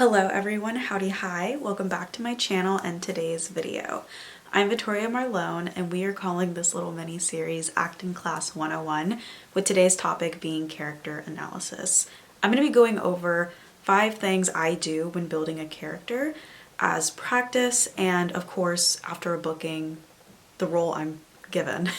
Hello everyone, howdy hi, welcome back to my channel and today's video. I'm Victoria Marlone and we are calling this little mini series Acting Class 101 with today's topic being character analysis. I'm going to be going over 5 things I do when building a character as practice and of course after booking the role I'm given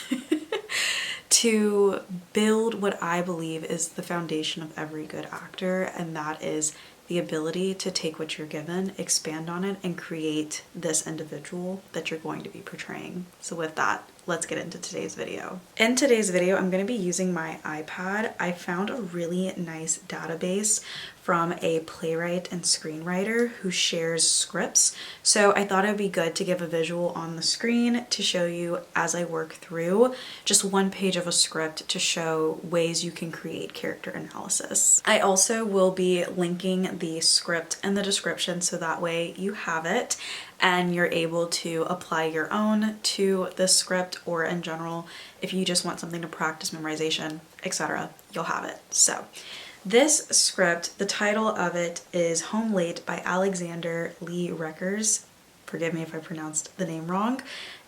to build what I believe is the foundation of every good actor, and that is the ability to take what you're given, expand on it, and create this individual that you're going to be portraying. So with that, let's get into today's video. In today's video, I'm going to be using my iPad. I found a really nice database from a playwright and screenwriter who shares scripts. So I thought it would be good to give a visual on the screen to show you as I work through just one page of a script to show ways you can create character analysis. I also will be linking the script in the description so that way you have it and you're able to apply your own to this script, or in general, if you just want something to practice memorization, etc., you'll have it. So this script, the title of it is Home Late by Alexander Lee Reckers. Forgive me if I pronounced the name wrong.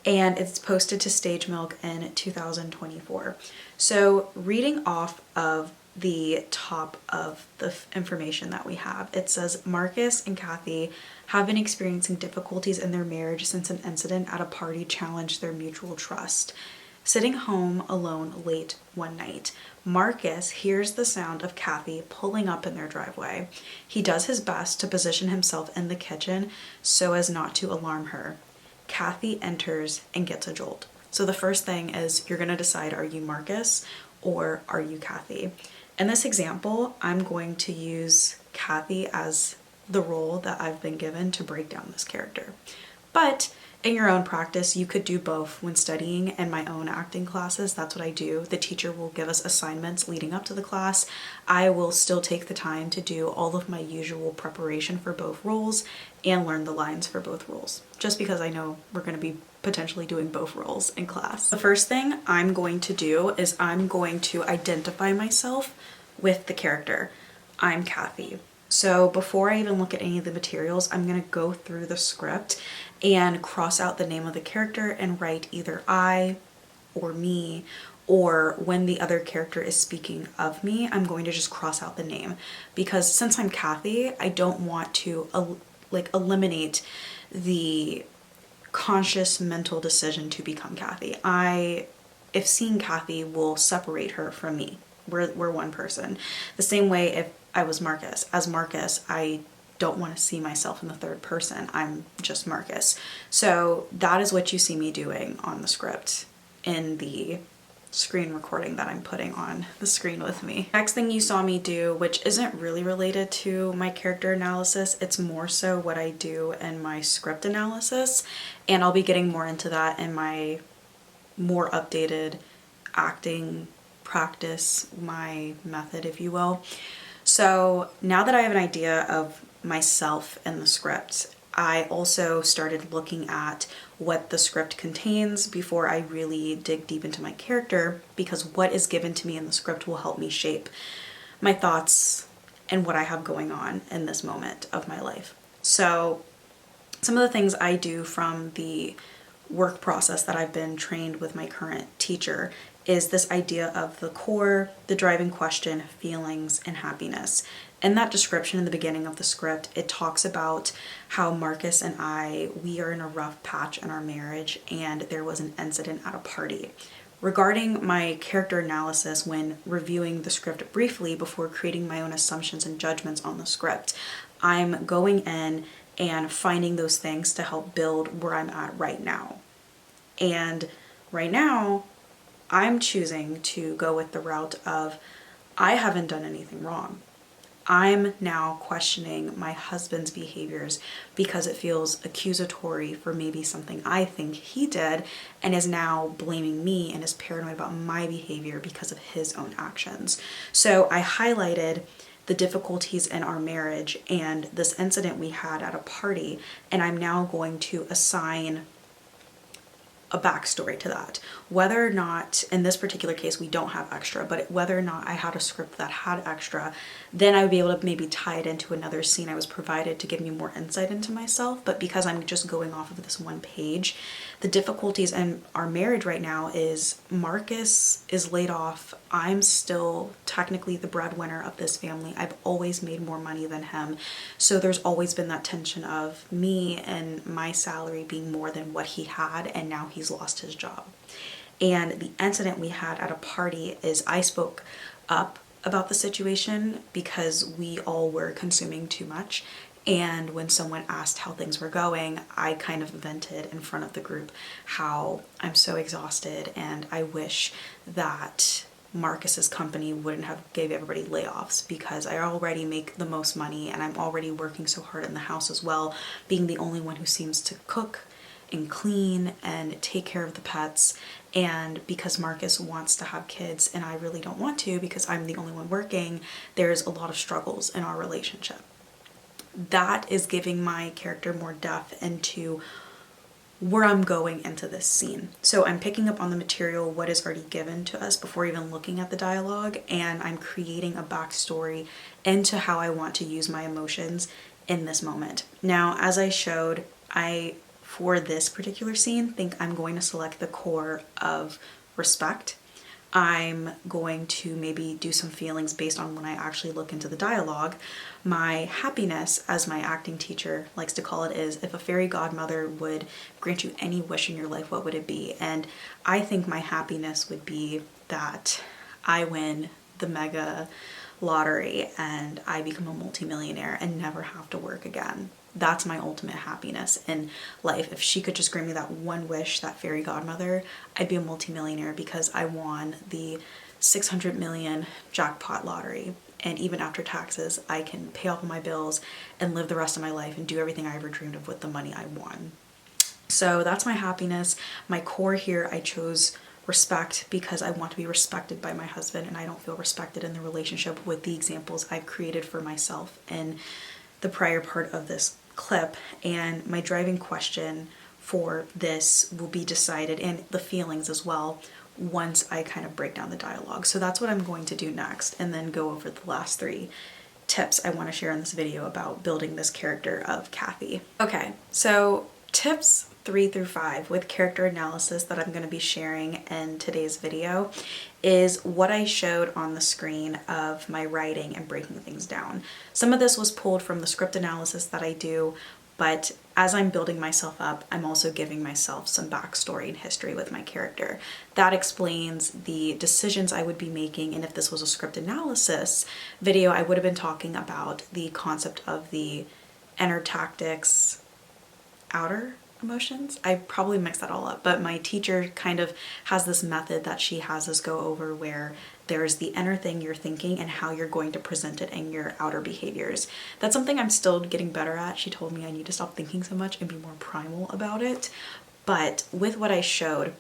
And it's posted to Stage Milk in 2024. So reading off of the top of the information that we have, it says Marcus and Kathy have been experiencing difficulties in their marriage since an incident at a party challenged their mutual trust. Sitting home alone late one night, Marcus hears the sound of Kathy pulling up in their driveway. He does his best to position himself in the kitchen so as not to alarm her. Kathy enters and gets a jolt. So the first thing is you're going to decide, are you Marcus or are you Kathy? In this example, I'm going to use Kathy as the role that I've been given to break down this character. But in your own practice, you could do both when studying in my own acting classes. That's what I do. The teacher will give us assignments leading up to the class. I will still take the time to do all of my usual preparation for both roles and learn the lines for both roles, just because I know we're going to be potentially doing both roles in class. The first thing I'm going to do is I'm going to identify myself with the character. I'm Kathy. So before I even look at any of the materials, I'm going to go through the script and cross out the name of the character and write either I or me, or when the other character is speaking of me, I'm going to just cross out the name, because since I'm Kathy, I don't want to eliminate the conscious mental decision to become Kathy. If seeing Kathy will separate her from me. We're one person. The same way if I was Marcus. As Marcus, I don't want to see myself in the third person. I'm just Marcus. So that is what you see me doing on the script in the screen recording that I'm putting on the screen with me. Next thing you saw me do, which isn't really related to my character analysis, it's more so what I do in my script analysis, and I'll be getting more into that in my more updated acting practice, my method, if you will. So now that I have an idea of myself and the script, I also started looking at what the script contains before I really dig deep into my character, because what is given to me in the script will help me shape my thoughts and what I have going on in this moment of my life. So some of the things I do from the work process that I've been trained with my current teacher is this idea of the core, the driving question, feelings, and happiness. In that description in the beginning of the script, it talks about how Marcus and we are in a rough patch in our marriage and there was an incident at a party. Regarding my character analysis when reviewing the script briefly before creating my own assumptions and judgments on the script, I'm going in and finding those things to help build where I'm at right now. And right now, I'm choosing to go with the route of I haven't done anything wrong. I'm now questioning my husband's behaviors because it feels accusatory for maybe something I think he did, and is now blaming me and is paranoid about my behavior because of his own actions. So I highlighted the difficulties in our marriage and this incident we had at a party, and I'm now going to assign a backstory to that. Whether or not, in this particular case, we don't have extra, but whether or not I had a script that had extra, then I would be able to maybe tie it into another scene I was provided to give me more insight into myself. But because I'm just going off of this one page, the difficulties in our marriage right now is Marcus is laid off. I'm still technically the breadwinner of this family. I've always made more money than him. So there's always been that tension of me and my salary being more than what he had, and now he's lost his job. And the incident we had at a party is I spoke up about the situation because we all were consuming too much. And when someone asked how things were going, I kind of vented in front of the group how I'm so exhausted and I wish that Marcus's company wouldn't have gave everybody layoffs, because I already make the most money and I'm already working so hard in the house as well, being the only one who seems to cook and clean and take care of the pets. And because Marcus wants to have kids and I really don't want to because I'm the only one working, there's a lot of struggles in our relationship. That is giving my character more depth into where I'm going into this scene. So I'm picking up on the material, what is already given to us before even looking at the dialogue, and I'm creating a backstory into how I want to use my emotions in this moment. Now, as I showed, for this particular scene, think I'm going to select the core of respect. I'm going to maybe do some feelings based on when I actually look into the dialogue. My happiness, as my acting teacher likes to call it, is if a fairy godmother would grant you any wish in your life, what would it be? And I think my happiness would be that I win the mega lottery and I become a multimillionaire and never have to work again. That's my ultimate happiness in life. If she could just grant me that one wish, that fairy godmother, I'd be a multimillionaire because I won the 600 million jackpot lottery. And even after taxes, I can pay off my bills and live the rest of my life and do everything I ever dreamed of with the money I won. So that's my happiness. My core here, I chose respect because I want to be respected by my husband, and I don't feel respected in the relationship with the examples I've created for myself in the prior part of this clip. And my driving question for this will be decided, and the feelings as well, once I kind of break down the dialogue. So that's what I'm going to do next, and then go over the last 3 tips I want to share in this video about building this character of Kathy. Okay, so tips 3 through 5 with character analysis that I'm going to be sharing in today's video is what I showed on the screen of my writing and breaking things down. Some of this was pulled from the script analysis that I do, but as I'm building myself up, I'm also giving myself some backstory and history with my character. That explains the decisions I would be making, and if this was a script analysis video, I would have been talking about the concept of the inner tactics, outer emotions. I probably mixed that all up, but my teacher kind of has this method that she has us go over where there's the inner thing you're thinking and how you're going to present it in your outer behaviors. That's something I'm still getting better at. She told me I need to stop thinking so much and be more primal about it. But with what I showed,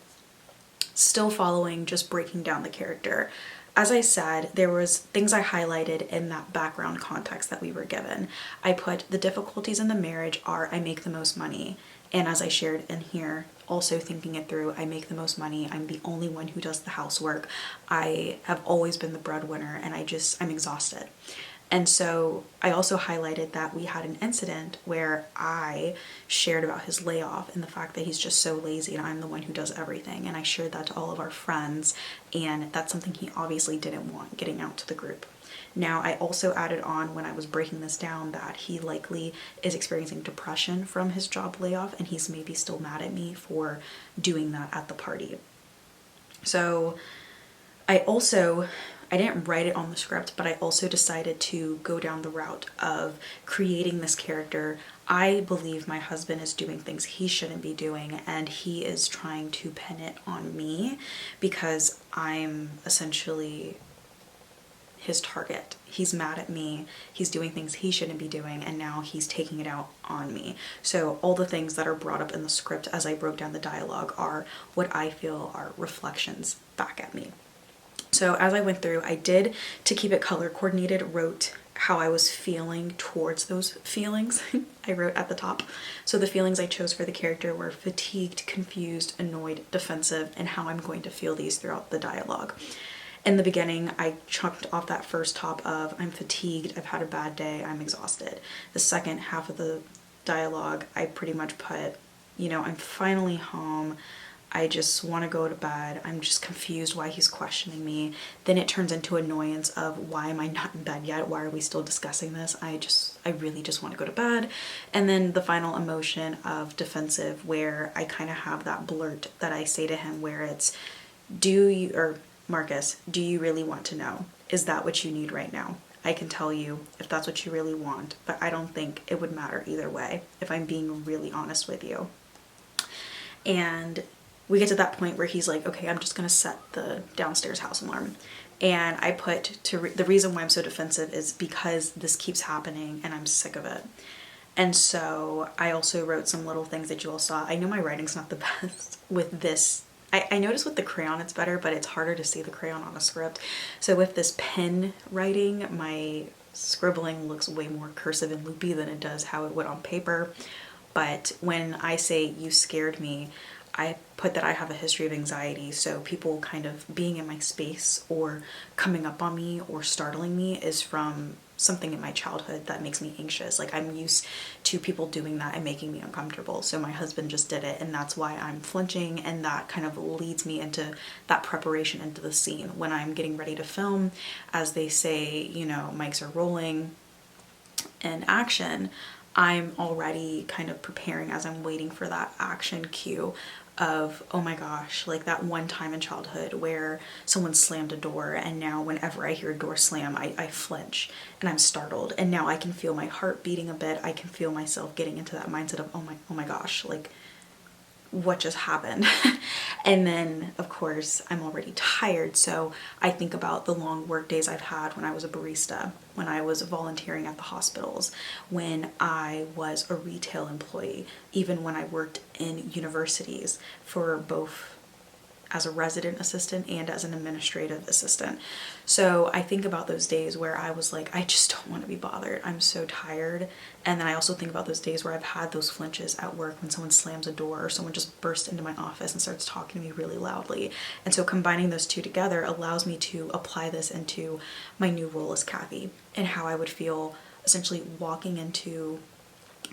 still following just breaking down the character. As I said, there was things I highlighted in that background context that we were given. I put the difficulties in the marriage are I make the most money. And as I shared in here, also thinking it through, I make the most money. I'm the only one who does the housework. I have always been the breadwinner and I'm exhausted. And so I also highlighted that we had an incident where I shared about his layoff and the fact that he's just so lazy and I'm the one who does everything. And I shared that to all of our friends, and that's something he obviously didn't want getting out to the group. Now, I also added on when I was breaking this down that he likely is experiencing depression from his job layoff, and he's maybe still mad at me for doing that at the party. So I didn't write it on the script, but I also decided to go down the route of creating this character. I believe my husband is doing things he shouldn't be doing, and he is trying to pin it on me because I'm essentially his target. He's mad at me, he's doing things he shouldn't be doing, and now he's taking it out on me. So all the things that are brought up in the script as I broke down the dialogue are what I feel are reflections back at me. So as I went through, I did, to keep it color coordinated, wrote how I was feeling towards those feelings. I wrote at the top. So the feelings I chose for the character were fatigued, confused, annoyed, defensive, and how I'm going to feel these throughout the dialogue. In the beginning, I chunked off that first top of I'm fatigued, I've had a bad day, I'm exhausted. The second half of the dialogue, I pretty much put, you know, I'm finally home, I just want to go to bed, I'm just confused why he's questioning me. Then it turns into annoyance of why am I not in bed yet? Why are we still discussing this? I really just want to go to bed. And then the final emotion of defensive, where I kind of have that blurt that I say to him where it's, do you, or Marcus, do you really want to know? Is that what you need right now? I can tell you if that's what you really want, but I don't think it would matter either way if I'm being really honest with you. And we get to that point where he's like, okay, I'm just going to set the downstairs house alarm. And I put, the reason why I'm so defensive is because this keeps happening and I'm sick of it. And so I also wrote some little things that you all saw. I know my writing's not the best with this. I noticed with the crayon it's better, but it's harder to see the crayon on a script. So with this pen writing, my scribbling looks way more cursive and loopy than it does how it would on paper. But when I say you scared me, I put that I have a history of anxiety, so people kind of being in my space or coming up on me or startling me is from something in my childhood that makes me anxious. Like I'm used to people doing that and making me uncomfortable. So my husband just did it and that's why I'm flinching, and that kind of leads me into that preparation into the scene. When I'm getting ready to film, as they say, you know, mics are rolling and action, I'm already kind of preparing as I'm waiting for that action cue of, oh my gosh, like that one time in childhood where someone slammed a door, and now whenever I hear a door slam, I flinch and I'm startled, and now I can feel my heart beating a bit. I can feel myself getting into that mindset of, oh my gosh, like what just happened? And then of course I'm already tired, so I think about the long work days I've had when I was a barista, when I was volunteering at the hospitals, when I was a retail employee, even when I worked in universities for both as a resident assistant and as an administrative assistant. So I think about those days where I was like, I just don't want to be bothered. I'm so tired. And then I also think about those days where I've had those flinches at work when someone slams a door or someone just bursts into my office and starts talking to me really loudly. And so combining those two together allows me to apply this into my new role as Kathy, and how I would feel essentially walking into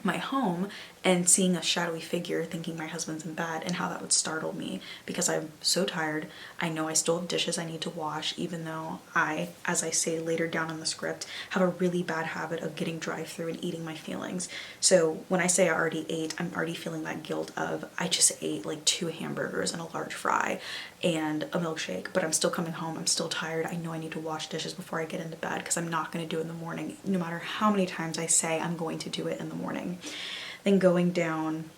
my home and seeing a shadowy figure thinking my husband's in bed, and how that would startle me because I'm so tired. I know I still have dishes I need to wash, even though I, as I say later down in the script, have a really bad habit of getting drive-through and eating my feelings. So when I say I already ate, I'm already feeling that guilt of I just ate like 2 hamburgers and a large fry and a milkshake, but I'm still coming home, I'm still tired. I know I need to wash dishes before I get into bed because I'm not going to do it in the morning, no matter how many times I say I'm going to do it in the morning. Then going down,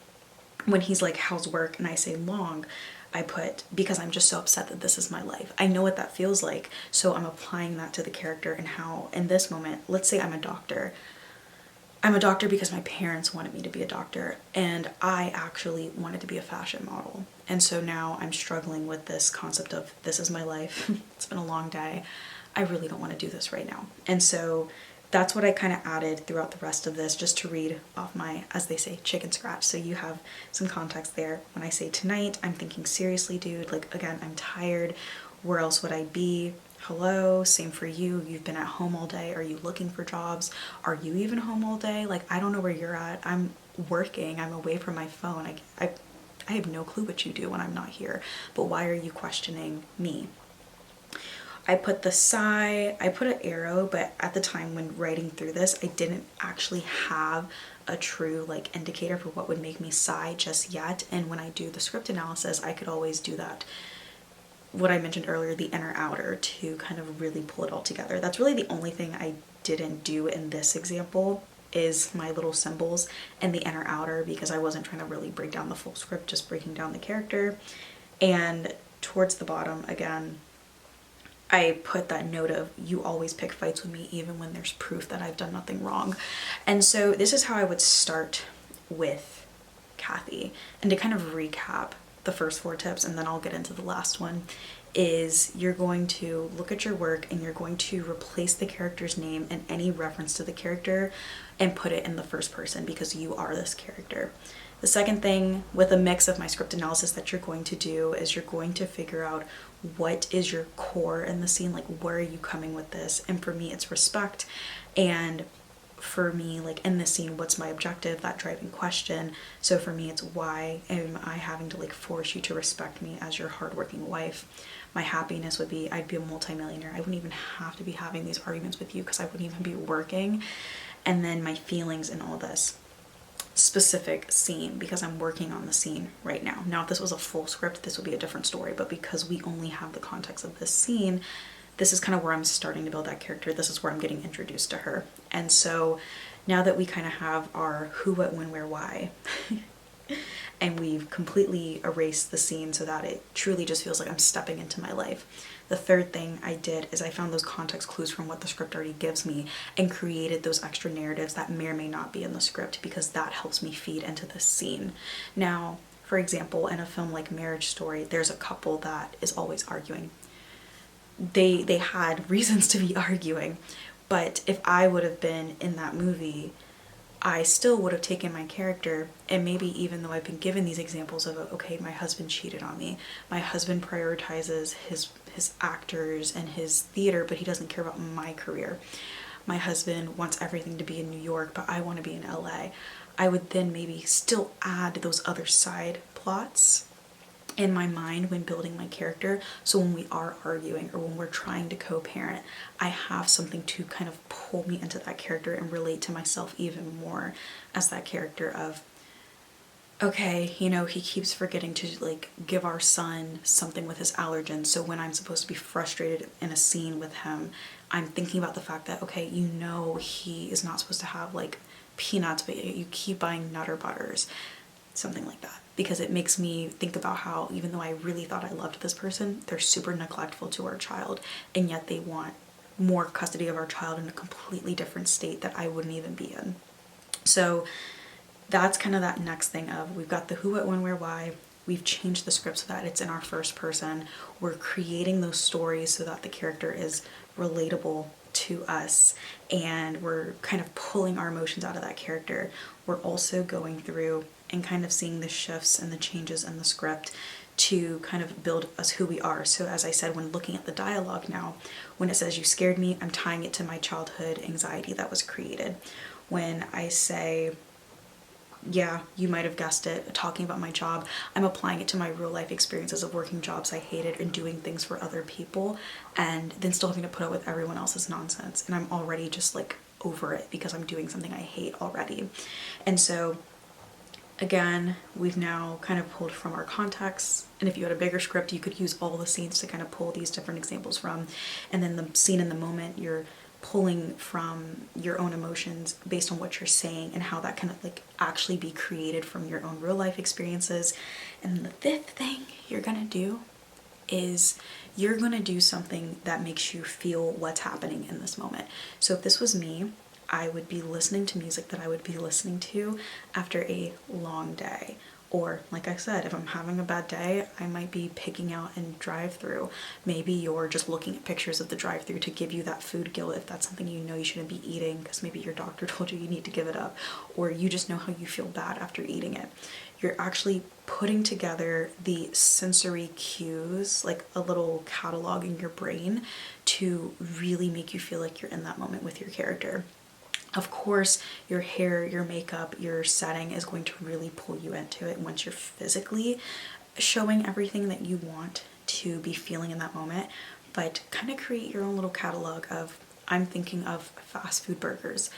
when he's like, how's work? And I say long, I put, because I'm just so upset that this is my life. I know what that feels like. So I'm applying that to the character, and how in this moment, let's say I'm a doctor. I'm a doctor because my parents wanted me to be a doctor, and I actually wanted to be a fashion model. And so now I'm struggling with this concept of this is my life. It's been a long day. I really don't want to do this right now. And so that's what I kind of added throughout the rest of this, just to read off my, as they say, chicken scratch. So you have some context there. When I say tonight, I'm thinking seriously, dude, like again, I'm tired. Where else would I be? Hello, same for you. You've been at home all day. Are you looking for jobs? Are you even home all day? Like, I don't know where you're at. I'm working. I'm away from my phone. I have no clue what you do when I'm not here. But why are you questioning me? I put the sigh, I put an arrow, but at the time when writing through this, I didn't actually have a true like indicator for what would make me sigh just yet. And when I do the script analysis, I could always do that, what I mentioned earlier, the inner outer, to kind of really pull it all together. That's really the only thing I didn't do in this example, is my little symbols and the inner outer, because I wasn't trying to really break down the full script, just breaking down the character. And towards the bottom, again, I put that note of, you always pick fights with me even when there's proof that I've done nothing wrong. And so this is how I would start with Kathy. And to kind of recap the first 4 tips, and then I'll get into the last one, is you're going to look at your work and you're going to replace the character's name and any reference to the character and put it in the first person because you are this character. The second thing with a mix of my script analysis that you're going to do is you're going to figure out what is your core in the scene, like where are you coming with this? And for me, it's respect. And for me, like in this scene, what's my objective, that driving question. So for me, it's why am I having to like force you to respect me as your hardworking wife? My happiness would be I'd be a multimillionaire. I wouldn't even have to be having these arguments with you because I wouldn't even be working. And then my feelings in all this specific scene, because I'm working on the scene right now. Now, if this was a full script, this would be a different story, but because we only have the context of this scene, this is kind of where I'm starting to build that character. This is where I'm getting introduced to her. And so now that we kind of have our who, what, when, where, why, and we've completely erased the scene so that it truly just feels like I'm stepping into my life. The third thing I did is I found those context clues from what the script already gives me and created those extra narratives that may or may not be in the script because that helps me feed into the scene. Now, for example, in a film like Marriage Story, there's a couple that is always arguing. They had reasons to be arguing, but if I would have been in that movie, I still would have taken my character, and maybe even though I've been given these examples of, okay, my husband cheated on me, my husband prioritizes his actors and his theater, but he doesn't care about my career. My husband wants everything to be in New York, but I want to be in LA. I would then maybe still add those other side plots in my mind when building my character, so when we are arguing or when we're trying to co-parent, I have something to kind of pull me into that character and relate to myself even more as that character of, okay, you know, he keeps forgetting to like give our son something with his allergens, so when I'm supposed to be frustrated in a scene with him, I'm thinking about the fact that, okay, you know, he is not supposed to have like peanuts, but you keep buying Nutter Butters, something like that. Because it makes me think about how even though I really thought I loved this person, they're super neglectful to our child, and yet they want more custody of our child in a completely different state that I wouldn't even be in. So that's kind of that next thing of we've got the who, what, when, where, why. We've changed the script so that it's in our first person. We're creating those stories so that the character is relatable to us, and we're kind of pulling our emotions out of that character. We're also going through and kind of seeing the shifts and the changes in the script to kind of build us who we are. So as I said, when looking at the dialogue now, when it says you scared me, I'm tying it to my childhood anxiety that was created. When I say, yeah, you might have guessed it, talking about my job, I'm applying it to my real life experiences of working jobs I hated and doing things for other people and then still having to put up with everyone else's nonsense. And I'm already just like over it because I'm doing something I hate already. And so again, we've now kind of pulled from our context, and if you had a bigger script, you could use all the scenes to kind of pull these different examples from, and then the scene in the moment, you're pulling from your own emotions based on what you're saying and how that can like actually be created from your own real life experiences. And the fifth thing you're gonna do is you're gonna do something that makes you feel what's happening in this moment. So if this was me, I would be listening to music that I would be listening to after a long day. Or, like I said, if I'm having a bad day, I might be picking out and drive-through. Maybe you're just looking at pictures of the drive-through to give you that food guilt if that's something you know you shouldn't be eating because maybe your doctor told you you need to give it up, or you just know how you feel bad after eating it. You're actually putting together the sensory cues, like a little catalog in your brain to really make you feel like you're in that moment with your character. Of course, your hair, your makeup, your setting is going to really pull you into it once you're physically showing everything that you want to be feeling in that moment. But kind of create your own little catalog of, I'm thinking of fast food burgers,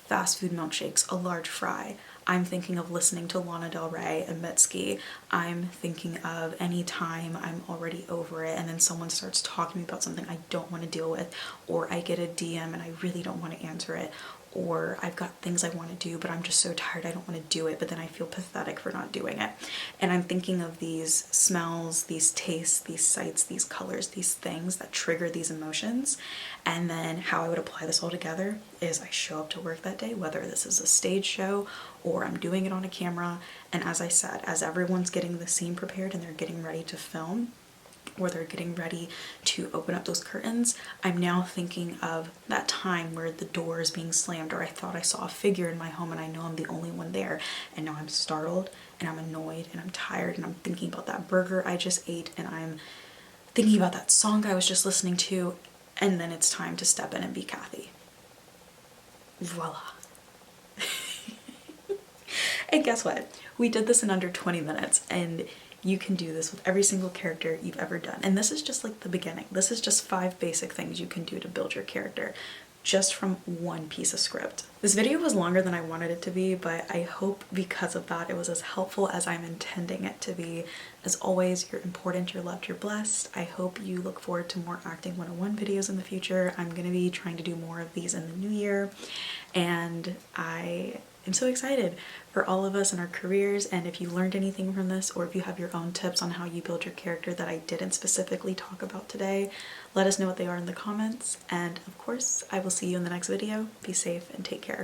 fast food milkshakes, a large fry. I'm thinking of listening to Lana Del Rey and Mitski. I'm thinking of any time I'm already over it and then someone starts talking to me about something I don't want to deal with, or I get a DM and I really don't want to answer it, or I've got things I want to do but I'm just so tired I don't want to do it, but then I feel pathetic for not doing it. And I'm thinking of these smells, these tastes, these sights, these colors, these things that trigger these emotions. And then how I would apply this all together is I show up to work that day, whether this is a stage show or I'm doing it on a camera, and as I said, as everyone's getting the scene prepared and they're getting ready to film, or they're getting ready to open up those curtains, I'm now thinking of that time where the door is being slammed, or I thought I saw a figure in my home and I know I'm the only one there, and now I'm startled and I'm annoyed and I'm tired and I'm thinking about that burger I just ate and I'm thinking about that song I was just listening to, and then it's time to step in and be Kathy. Voila. And guess what? We did this in under 20 minutes, and you can do this with every single character you've ever done. And this is just like the beginning. This is just 5 basic things you can do to build your character just from one piece of script. This video was longer than I wanted it to be, but I hope because of that it was as helpful as I'm intending it to be. As always, you're important, you're loved, you're blessed. I hope you look forward to more Acting 101 videos in the future. I'm gonna be trying to do more of these in the new year, and I'm so excited for all of us in our careers. And if you learned anything from this, or if you have your own tips on how you build your character that I didn't specifically talk about today, let us know what they are in the comments. And of course, I will see you in the next video. Be safe and take care.